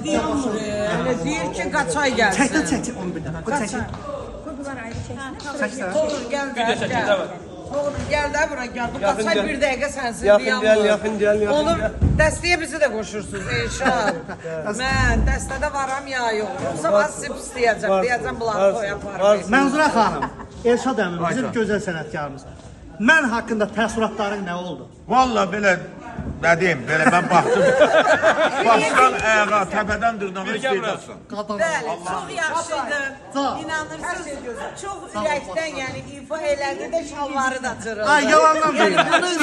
dayanmır. Deyir ki, qaçay gəlsin. Çək 11-dən. O çək. Bunlar ayrı çəksin. Çəksən. Olur, gəl də. Olur, gəl də bura gəl. Bu qaçay bir dəqiqə sənsiz Yaxın gəl. Olur, dəstəyə bizi də qoşursunuz, Elşad. Mən dəstədə varam ya yox. Yoxsa var sizi pisləyəcəm, deyəcəm blankoya aparım. Mənzura xanım, Elşad əmi bizim gözəl sənətkarımız. Mən haqqında təəssüratların nə oldu? Vallahi belə nə deyim, belə mən baxdım. Başdan ayağa, təpədən dırnağa istəyirsən. Bəli, çox yaxşıydı. İnanırsınız, çox ürəkdən, yəni ifa elədi də şalvarı da cırıldı. Ay, yalandan deyil.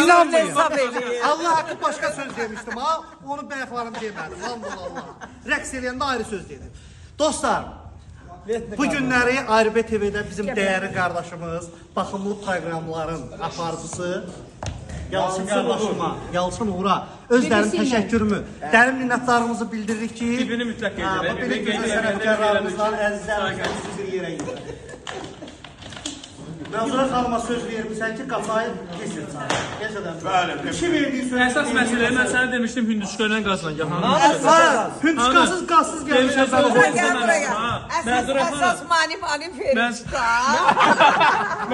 İnanmayın. Hesab eləyir. Allah haqqı başqa söz demişdim ha. Onu Bəyək xanım demədi. Allah. Rəqs eləyəndə ayrı söz dedi. Dostlar, bu günləri ARB TV-də bizim dəyərli qardaşımız, baxımlı proqramların aparıcısı Yalçın qardaşıma, Yalçın Uğur'a özlərinin təşəkkürümü, dərin minnətlarımızı bildiririk ki, Bibini mütləq qeyd edək. belə gözəl sənətkarlarımızdan əzizlərimizdən bir yerə gidir. Mənzura xanıma söz vermişsən ki, qaçayı keçir çayı. Bəli. İki verdiyi söz. Əsas məsələ, mən sənə demişdim hündüşka ilə qazla gəl. Hündüşkasız, qazsız gəlmişəm. Gəl buraya. Əsas mani Ferişta.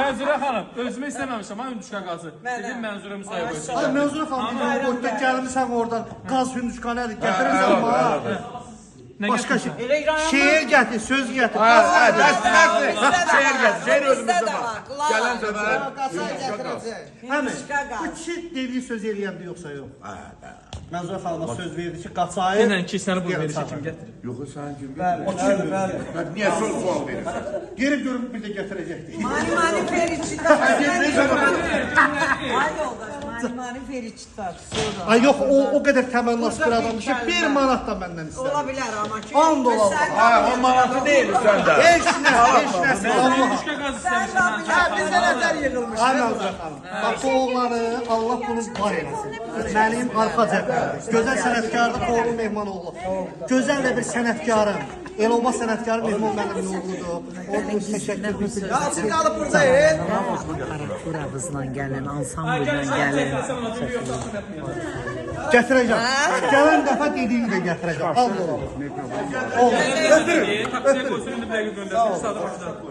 Mənzurə xanım, özümə istəməmişəm, ha hündüşka qazı. Dedim Mənzurə müsahib olsun. Ay Mənzura xanım, boyda gəlmişəm oradan, qaz hündüşka nədir, gətirirsən bana. Başqa şey. Şeir gətir, söz gətir. Şehir gətir, şehir özümüzdə var. Gələn səfər. Həmin, bu kişi dediyi söz eləyəndə yoxsa yox? Mənzura xanıma söz verdi ki, qaçayı... Yenən ki, səni bu verirsə kim gətirir? Yox, sən kim gətirir? Niyə söz sual verirsən? Gelib görüb bir də gətirəcəkdir. Mani Ferişta. Ay yoldaş, mani Ferişta. Ay yox, o qədər təmənnası bir adamdır ki, 1 manat da məndən istər. Ola bilər amma ki. 10 dolar. Ha, o manatı deyil səndə. Heç nə. Hündüşka qazı istəmişəm. Bizə nəzər yığılmış. Ay Mənzura xanım, bax bu oğlanı Allah bunun var eləsin. Mənim arxa cəbhəmdir. Gözəl sənətkardır, oğlu Mehmanoğlu. Gözəl də bir sənətkarım. El-Oba sənətkarı Mehman mənim oğludur. Onun təşəkkürünü bildirir. Açıq qalıb buradayız. Buramızla gəlin, ansambldan gəlin. Gətirəcəm. Gələn dəfə dediyi də gətirəcəm. Al dolar. Taksiyə qoysun, indi bir dəqiqə göndərsin. Sadə başlayalım.